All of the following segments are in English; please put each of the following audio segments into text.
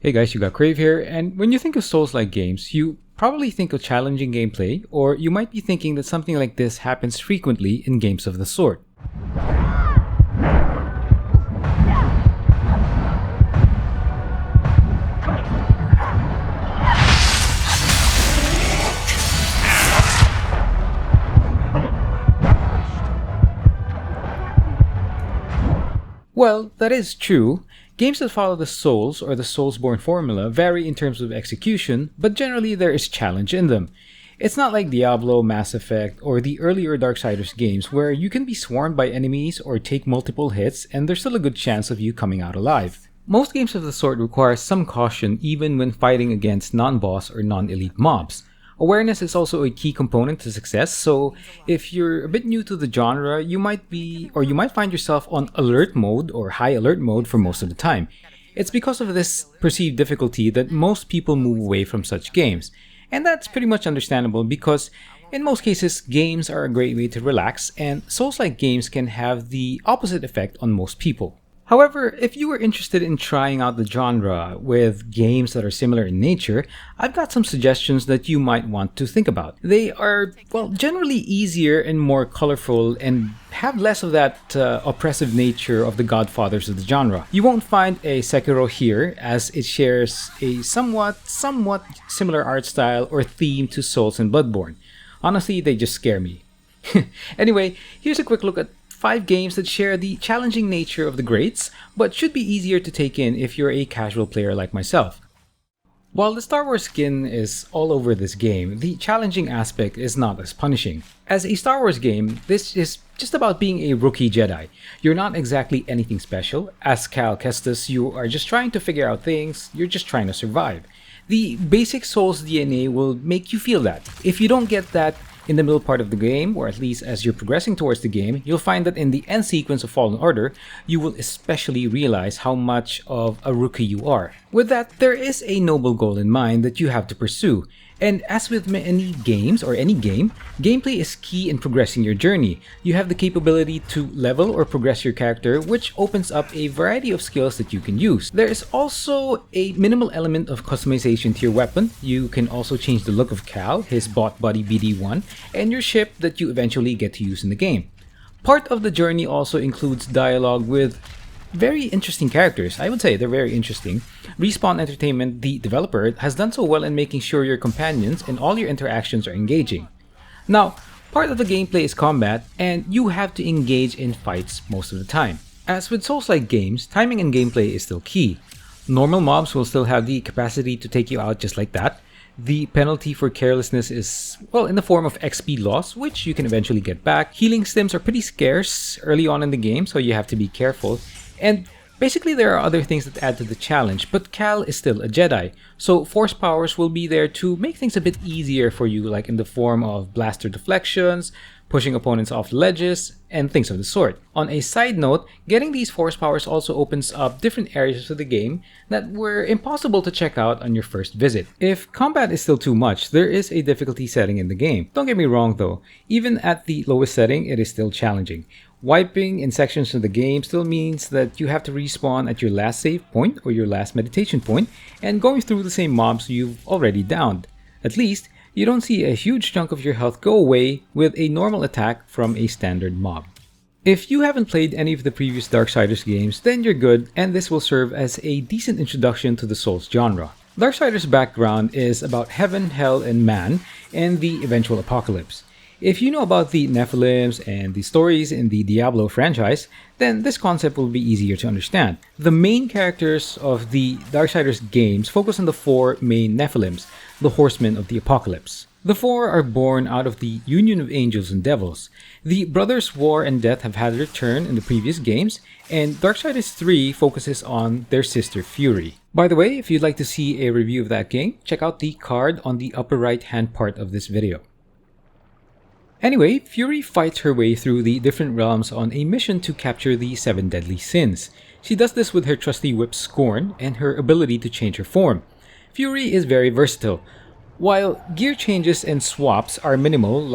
Hey guys, you got Crave here, and when you think of Souls-like games, you probably think of challenging gameplay, or you might be thinking that something like this happens frequently in games of the sort. Well, that is true. Games that follow the Souls or the Soulsborne formula vary in terms of execution, but generally there is challenge in them. It's not like Diablo, Mass Effect, or the earlier Darksiders games where you can be swarmed by enemies or take multiple hits and there's still a good chance of you coming out alive. Most games of the sort require some caution even when fighting against non-boss or non-elite mobs. Awareness is also a key component to success, so if you're a bit new to the genre, you might find yourself on alert mode or high alert mode for most of the time. It's because of this perceived difficulty that most people move away from such games. And that's pretty much understandable because in most cases, games are a great way to relax, and Souls-like games can have the opposite effect on most people. However, if you are interested in trying out the genre with games that are similar in nature, I've got some suggestions that you might want to think about. They are, well, generally easier and more colorful and have less of that oppressive nature of the godfathers of the genre. You won't find a Sekiro here, as it shares a somewhat similar art style or theme to Souls and Bloodborne. Honestly, they just scare me. Anyway, here's a quick look at 5 games that share the challenging nature of the greats, but should be easier to take in if you're a casual player like myself. While the Star Wars skin is all over this game, the challenging aspect is not as punishing. As a Star Wars game, this is just about being a rookie Jedi. You're not exactly anything special. As Cal Kestis, you are just trying to figure out things, you're just trying to survive. The basic Souls DNA will make you feel that. If you don't get that in the middle part of the game, or at least as you're progressing towards the game, you'll find that in the end sequence of Fallen Order, you will especially realize how much of a rookie you are. With that, there is a noble goal in mind that you have to pursue. And as with many games, or any game, gameplay is key in progressing your journey. You have the capability to level or progress your character, which opens up a variety of skills that you can use. There is also a minimal element of customization to your weapon. You can also change the look of Cal, his bot buddy BD1, and your ship that you eventually get to use in the game. Part of the journey also includes dialogue with very interesting characters. I would say they're very interesting. Respawn Entertainment, the developer, has done so well in making sure your companions and all your interactions are engaging. Now, part of the gameplay is combat, and you have to engage in fights most of the time. As with Souls-like games, timing and gameplay is still key. Normal mobs will still have the capacity to take you out just like that. The penalty for carelessness is, well, in the form of XP loss, which you can eventually get back. Healing stims are pretty scarce early on in the game, so you have to be careful. And basically there are other things that add to the challenge, but Cal is still a Jedi, so force powers will be there to make things a bit easier for you, like in the form of blaster deflections, pushing opponents off ledges, and things of the sort. On a side note, getting these force powers also opens up different areas of the game that were impossible to check out on your first visit. If combat is still too much, there is a difficulty setting in the game. Don't get me wrong though, even at the lowest setting, it is still challenging. Wiping in sections of the game still means that you have to respawn at your last save point or your last meditation point and going through the same mobs you've already downed. At least, you don't see a huge chunk of your health go away with a normal attack from a standard mob. If you haven't played any of the previous Darksiders games, then you're good, and this will serve as a decent introduction to the Souls genre. Darksiders' background is about heaven, hell, and man, and the eventual apocalypse. If you know about the Nephilims and the stories in the Diablo franchise, then this concept will be easier to understand. The main characters of the Darksiders games focus on the 4 main Nephilims, the horsemen of the apocalypse. The 4 are born out of the union of angels and devils. The brothers War and Death have had their turn in the previous games, and Darksiders 3 focuses on their sister Fury. By the way, if you'd like to see a review of that game, check out the card on the upper right hand part of this video. Anyway, Fury fights her way through the different realms on a mission to capture the 7 deadly sins. She does this with her trusty whip Scorn and her ability to change her form. Fury is very versatile. While gear changes and swaps are minimal,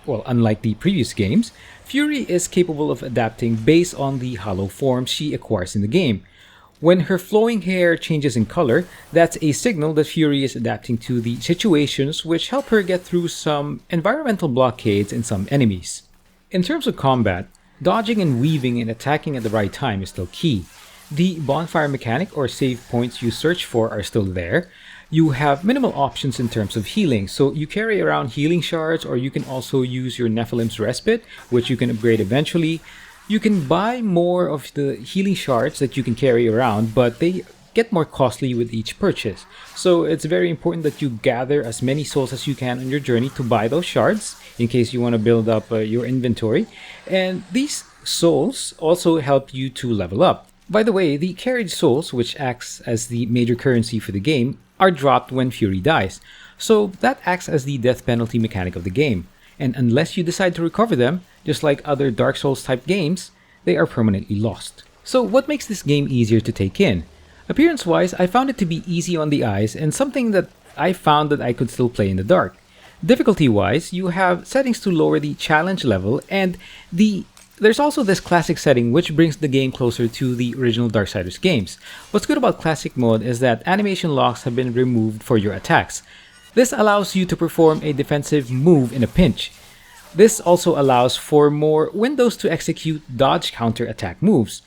unlike the previous games, Fury is capable of adapting based on the hollow form she acquires in the game. When her flowing hair changes in color, that's a signal that Fury is adapting to the situations which help her get through some environmental blockades and some enemies. In terms of combat, dodging and weaving and attacking at the right time is still key. The bonfire mechanic or save points you search for are still there. You have minimal options in terms of healing, so you carry around healing shards, or you can also use your Nephilim's Respite, which you can upgrade eventually. You can buy more of the healing shards that you can carry around, but they get more costly with each purchase. So it's very important that you gather as many souls as you can on your journey to buy those shards, in case you want to build up your inventory. And these souls also help you to level up. By the way, the carried souls, which acts as the major currency for the game, are dropped when Fury dies. So that acts as the death penalty mechanic of the game. And unless you decide to recover them, just like other Dark Souls type games, they are permanently lost. So what makes this game easier to take in? Appearance wise, I found it to be easy on the eyes and something that I found that I could still play in the dark. Difficulty wise, you have settings to lower the challenge level, and there's also this classic setting which brings the game closer to the original Darksiders games. What's good about classic mode is that animation locks have been removed for your attacks. This allows you to perform a defensive move in a pinch. This also allows for more windows to execute dodge counter attack moves.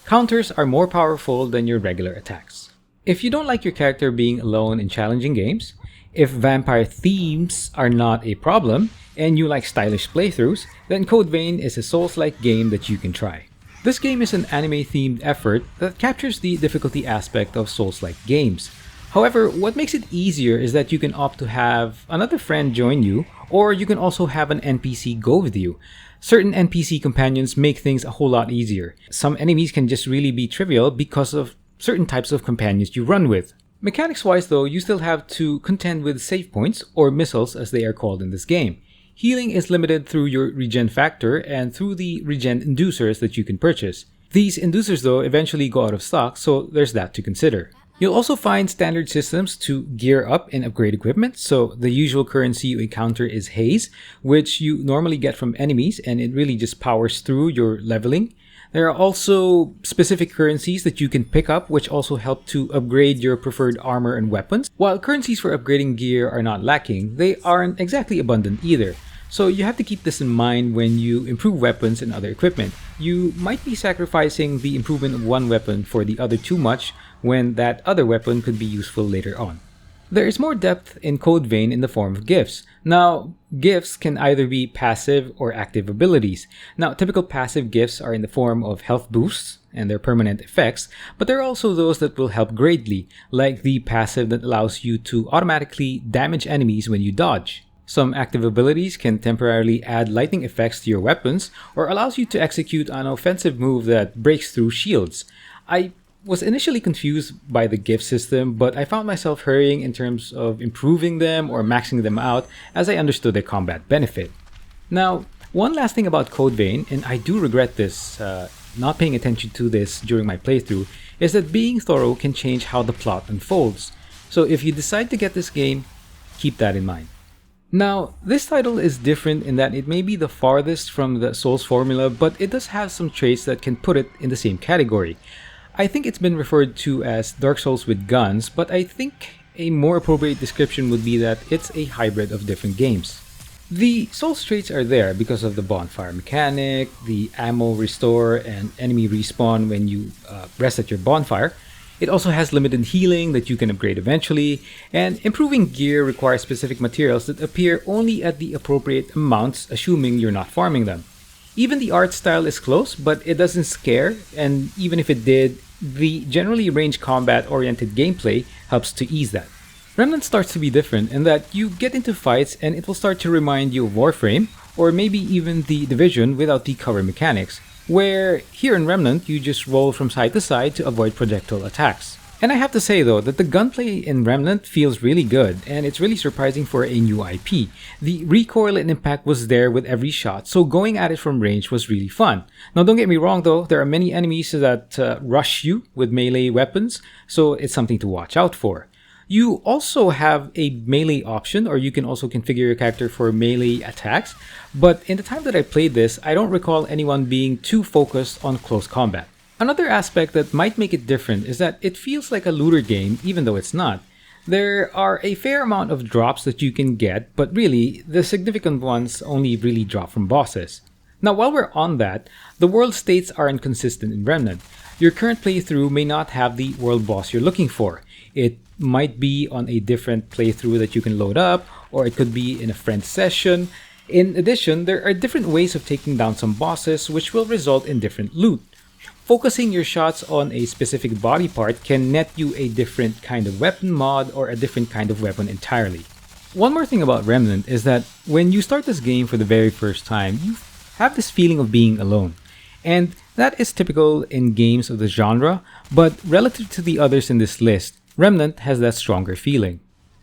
Counters are more powerful than your regular attacks. If you don't like your character being alone in challenging games, if vampire themes are not a problem, and you like stylish playthroughs, then Code Vein is a Souls-like game that you can try. This game is an anime-themed effort that captures the difficulty aspect of Souls-like games. However, what makes it easier is that you can opt to have another friend join you, or you can also have an NPC go with you. Certain NPC companions make things a whole lot easier. Some enemies can just really be trivial because of certain types of companions you run with. Mechanics-wise though, you still have to contend with save points, or missiles as they are called in this game. Healing is limited through your regen factor and through the regen inducers that you can purchase. These inducers though eventually go out of stock, so there's that to consider. You'll also find standard systems to gear up and upgrade equipment, so the usual currency you encounter is haze, which you normally get from enemies and it really just powers through your leveling. There are also specific currencies that you can pick up which also help to upgrade your preferred armor and weapons. While currencies for upgrading gear are not lacking, they aren't exactly abundant either. So you have to keep this in mind when you improve weapons and other equipment. You might be sacrificing the improvement of one weapon for the other too much when that other weapon could be useful later on. There is more depth in Code Vein in the form of gifts. Now, gifts can either be passive or active abilities. Now, typical passive gifts are in the form of health boosts and their permanent effects, but there are also those that will help greatly, like the passive that allows you to automatically damage enemies when you dodge. Some active abilities can temporarily add lightning effects to your weapons, or allows you to execute an offensive move that breaks through shields. I was initially confused by the gift system, but I found myself hurrying in terms of improving them or maxing them out as I understood their combat benefit. Now, one last thing about Code Vein, and I do regret this, not paying attention to this during my playthrough, is that being thorough can change how the plot unfolds. So if you decide to get this game, keep that in mind. Now, this title is different in that it may be the farthest from the Souls formula, but it does have some traits that can put it in the same category. I think it's been referred to as Dark Souls with guns, but I think a more appropriate description would be that it's a hybrid of different games. The Souls traits are there because of the bonfire mechanic, the ammo restore, and enemy respawn when you rest at your bonfire. It also has limited healing that you can upgrade eventually, and improving gear requires specific materials that appear only at the appropriate amounts, assuming you're not farming them. Even the art style is close, but it doesn't scare, and even if it did, the generally range combat-oriented gameplay helps to ease that. Remnant starts to be different in that you get into fights and it will start to remind you of Warframe, or maybe even The Division without the cover mechanics, where here in Remnant you just roll from side to side to avoid projectile attacks. And I have to say though that the gunplay in Remnant feels really good, and it's really surprising for a new IP. The recoil and impact was there with every shot, so going at it from range was really fun. Now don't get me wrong though, there are many enemies that rush you with melee weapons, so it's something to watch out for. You also have a melee option, or you can also configure your character for melee attacks, but in the time that I played this, I don't recall anyone being too focused on close combat. Another aspect that might make it different is that it feels like a looter game even though it's not. There are a fair amount of drops that you can get, but really, the significant ones only really drop from bosses. Now, while we're on that, the world states are inconsistent in Remnant. Your current playthrough may not have the world boss you're looking for. It might be on a different playthrough that you can load up, or it could be in a friend session. In addition, there are different ways of taking down some bosses, which will result in different loot. Focusing your shots on a specific body part can net you a different kind of weapon mod or a different kind of weapon entirely. One more thing about Remnant is that when you start this game for the very first time, you have this feeling of being alone. And that is typical in games of the genre, but relative to the others in this list, Remnant has that stronger feeling.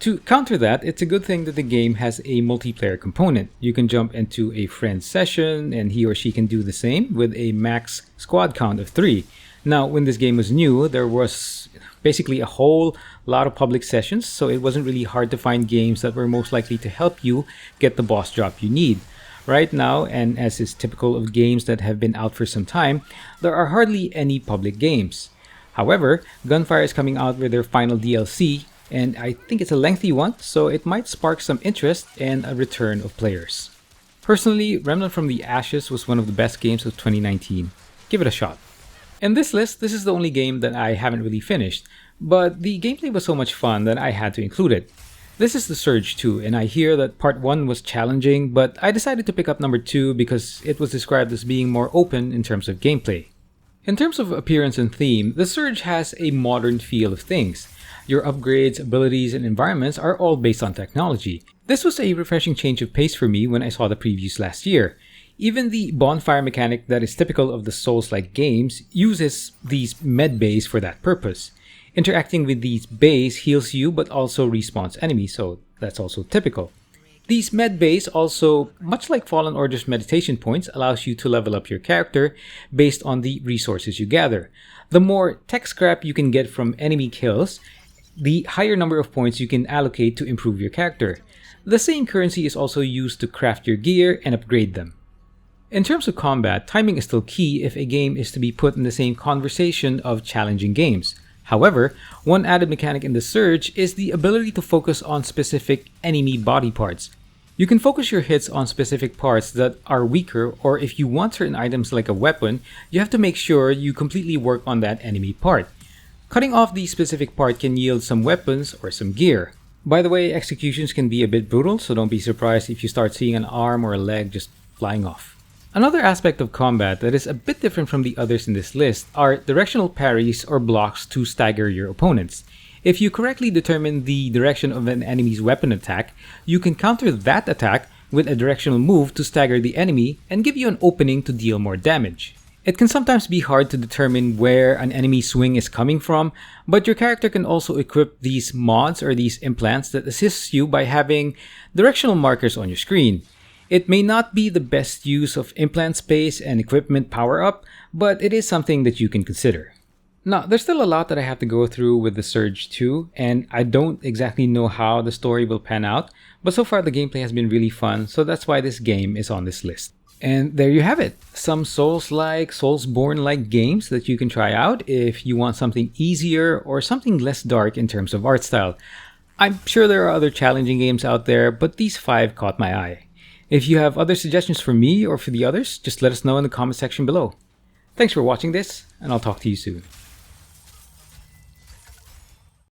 To counter that, it's a good thing that the game has a multiplayer component. You can jump into a friend's session and he or she can do the same with a max squad count of 3. Now, when this game was new, there was basically a whole lot of public sessions, so it wasn't really hard to find games that were most likely to help you get the boss drop you need. Right now, and as is typical of games that have been out for some time, there are hardly any public games. However, Gunfire is coming out with their final DLC, and I think it's a lengthy one, so it might spark some interest and a return of players. Personally, Remnant from the Ashes was one of the best games of 2019. Give it a shot. In this list, this is the only game that I haven't really finished, but the gameplay was so much fun that I had to include it. This is The Surge 2, and I hear that part 1 was challenging, but I decided to pick up number 2 because it was described as being more open in terms of gameplay. In terms of appearance and theme, The Surge has a modern feel of things. Your upgrades, abilities, and environments are all based on technology. This was a refreshing change of pace for me when I saw the previews last year. Even the bonfire mechanic that is typical of the Souls-like games uses these med bays for that purpose. Interacting with these bays heals you but also respawns enemies, so that's also typical. These med bays also, much like Fallen Order's meditation points, allows you to level up your character based on the resources you gather. The more tech scrap you can get from enemy kills, the higher number of points you can allocate to improve your character. The same currency is also used to craft your gear and upgrade them. In terms of combat, timing is still key if a game is to be put in the same conversation of challenging games. However, one added mechanic in The Surge is the ability to focus on specific enemy body parts. You can focus your hits on specific parts that are weaker, or if you want certain items like a weapon, you have to make sure you completely work on that enemy part. Cutting off the specific part can yield some weapons or some gear. By the way, executions can be a bit brutal, so don't be surprised if you start seeing an arm or a leg just flying off. Another aspect of combat that is a bit different from the others in this list are directional parries or blocks to stagger your opponents. If you correctly determine the direction of an enemy's weapon attack, you can counter that attack with a directional move to stagger the enemy and give you an opening to deal more damage. It can sometimes be hard to determine where an enemy swing is coming from, but your character can also equip these mods or these implants that assist you by having directional markers on your screen. It may not be the best use of implant space and equipment power-up, but it is something that you can consider. Now, there's still a lot that I have to go through with The Surge 2, and I don't exactly know how the story will pan out, but so far the gameplay has been really fun, so that's why this game is on this list. And there you have it, some Souls-like, Soulsborne-like games that you can try out if you want something easier or something less dark in terms of art style. I'm sure there are other challenging games out there, but these 5 caught my eye. If you have other suggestions for me or for the others, just let us know in the comment section below. Thanks for watching this, and I'll talk to you soon.